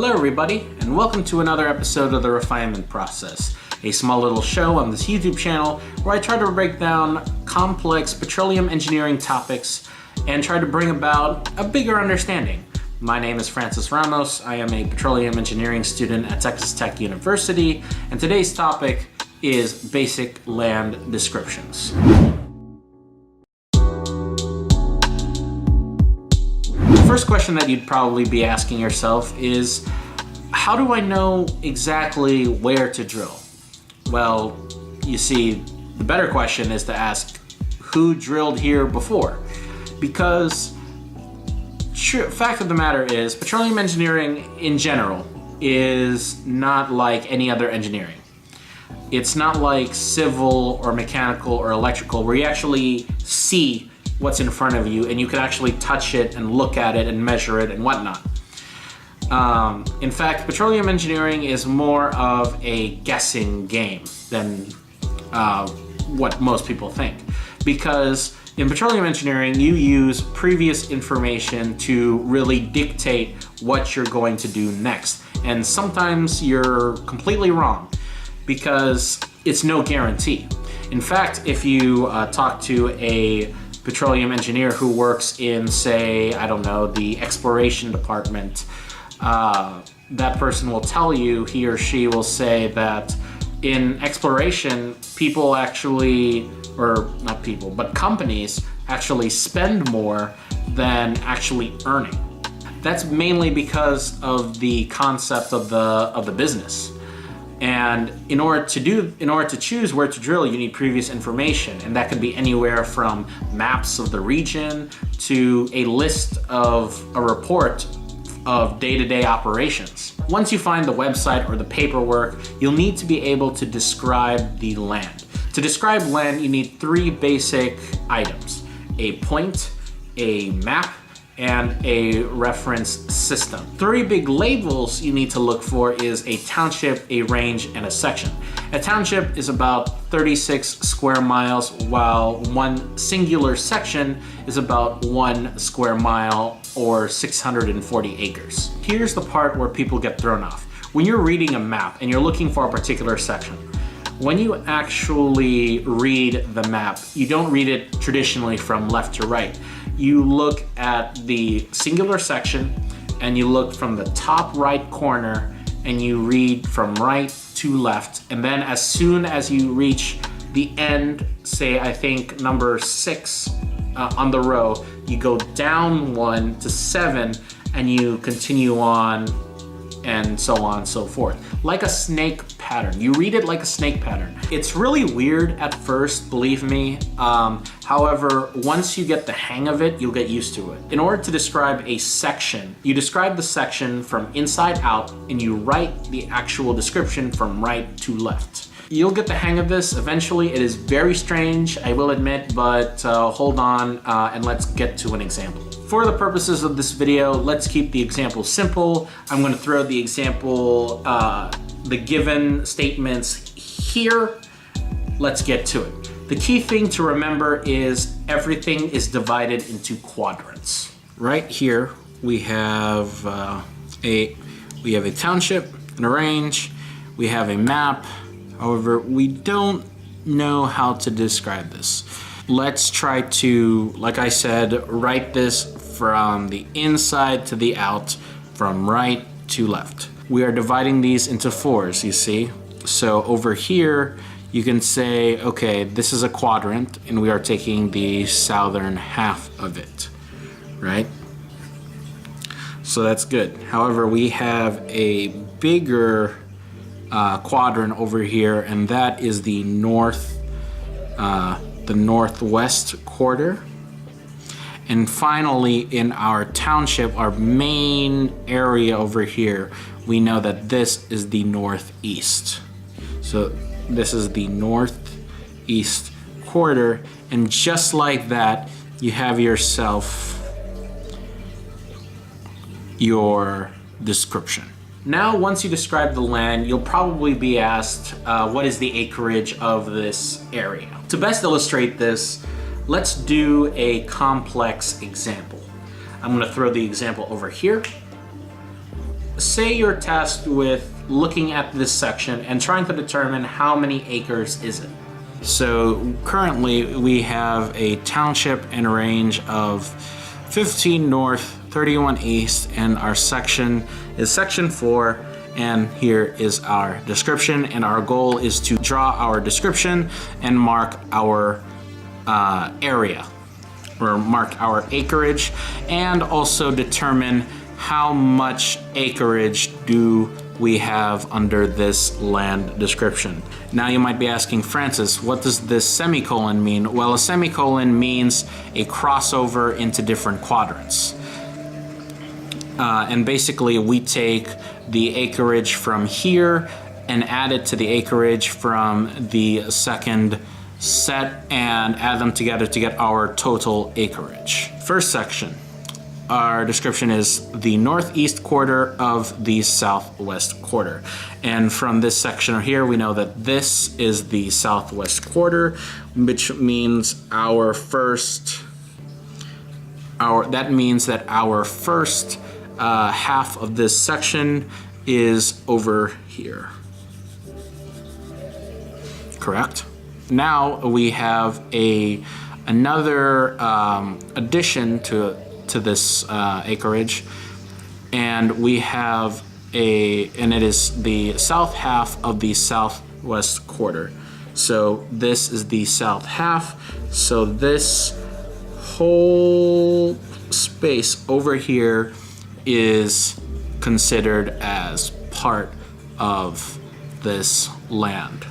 Hello everybody, and welcome to another episode of the Refinement Process, a small little show on this YouTube channel where I try to break down complex petroleum engineering topics and try to bring about a bigger understanding. My name is Francis Ramos. I am a petroleum engineering student at Texas Tech University, and today's topic is basic land descriptions. The first question that you'd probably be asking yourself is, how do I know exactly where to drill? Well, you see, the better question is to ask, who drilled here before? Because fact of the matter is, petroleum engineering in general is not like any other engineering. It's not like civil or mechanical or electrical where you actually see what's in front of you and you can actually touch it and look at it and measure it and whatnot. In fact, petroleum engineering is more of a guessing game than what most people think. Because in petroleum engineering, you use previous information to really dictate what you're going to do next. And sometimes you're completely wrong because it's no guarantee. In fact, if you talk to a petroleum engineer who works in, say, I don't know, the exploration department, that person will tell you, he or she will say that in exploration, people actually, or not people, but companies actually spend more than actually earning. That's mainly because of the concept of the business. And in order to choose where to drill, you need previous information, and that could be anywhere from maps of the region to a list of a report of day-to-day operations. Once you find the website or the paperwork, you'll need to be able to describe the land. To describe land, you need three basic items: a point, a map, and a reference system. Three big labels you need to look for is a township, a range, and a section. A township is about 36 square miles, while one singular section is about 1 square mile or 640 acres. Here's the part where people get thrown off. When you're reading a map and you're looking for a particular section, when you actually read the map, you don't read it traditionally from left to right. You look at the singular section and you look from the top right corner and you read from right to left. And then as soon as you reach the end, say I think number 6 on the row, you go down 1 to 7 and you continue on and so on and so forth. Like a snake pattern. You read it like a snake pattern. It's really weird at first, believe me. However, once you get the hang of it, you'll get used to it. In order to describe a section, you describe the section from inside out and you write the actual description from right to left. You'll get the hang of this eventually. It is very strange, I will admit, but hold on and let's get to an example. For the purposes of this video, let's keep the example simple. I'm going to throw the example, the given statements here. Let's get to it. The key thing to remember is everything is divided into quadrants. Right here we have a township and a range. We have a map. However, we don't know how to describe this. Let's try to, like I said, write this from the inside to the out, from right to left. We are dividing these into 4s, you see? So over here, you can say, okay, this is a quadrant, and we are taking the southern half of it, right? So that's good. However, we have a bigger quadrant over here, and that is the northwest quarter. And finally, in our township, our main area over here, we know that this is the northeast. So this is the northeast quarter, and just like that, you have yourself your description. Now, once you describe the land, you'll probably be asked, what is the acreage of this area? To best illustrate this, let's do a complex example. I'm going to throw the example over here. say you're tasked with looking at this section and trying to determine how many acres is it. So currently we have a township and range of 15 north, 31 east, and our section is section 4, and here is our description, and our goal is to draw our description and mark our area, or mark our acreage, and also determine how much acreage do we have under this land description. Now you might be asking, Francis, what does this semicolon mean? Well, a semicolon means a crossover into different quadrants. And basically we take the acreage from here and add it to the acreage from the second set and add them together to get our total acreage. First section. Our description is the northeast quarter of the southwest quarter. And from this section here, we know that this is the southwest quarter, which means that means that our first half of this section is over here. Correct? Now we have another addition to this acreage, and we have and it is the south half of the southwest quarter. So this is the south half. So this whole space over here is considered as part of this land.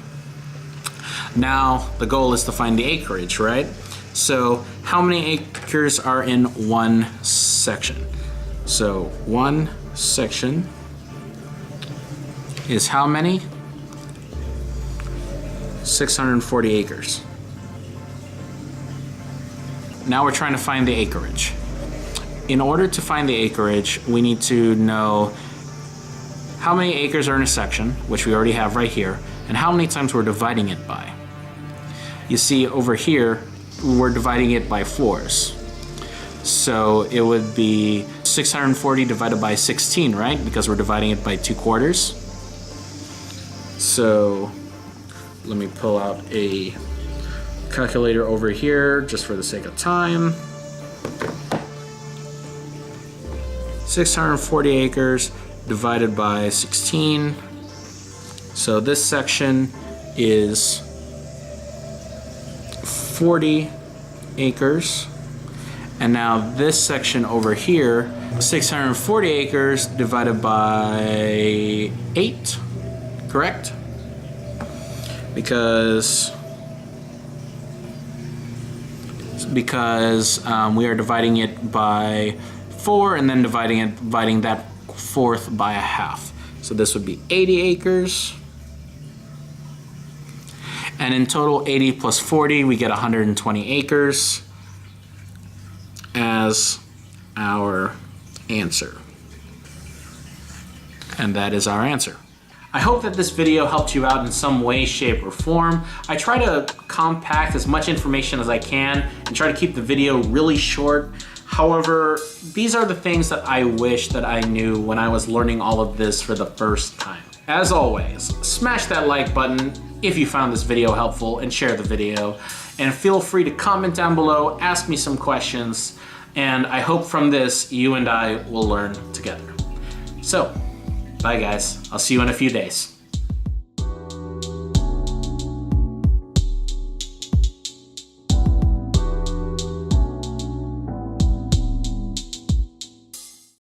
Now the goal is to find the acreage, right? So how many acres are in one section? So one section is how many? 640 acres. Now we're trying to find the acreage. In order to find the acreage, we need to know how many acres are in a section, which we already have right here, and how many times we're dividing it by. You see over here, we're dividing it by floors. So it would be 640 divided by 16, right? Because we're dividing it by 2 quarters. So let me pull out a calculator over here just for the sake of time. 640 acres divided by 16. So this section is 40 acres. And now this section over here, 640 acres divided by 8, correct? Because we are dividing it by 4 and then dividing that fourth by a half. So this would be 80 acres. And in total, 80 plus 40, we get 120 acres as our answer. And that is our answer. I hope that this video helped you out in some way, shape, or form. I try to compact as much information as I can and try to keep the video really short. However, these are the things that I wish that I knew when I was learning all of this for the first time. As always, smash that like button if you found this video helpful and share the video. And feel free to comment down below, ask me some questions, and I hope from this you and I will learn together. So, bye guys, I'll see you in a few days.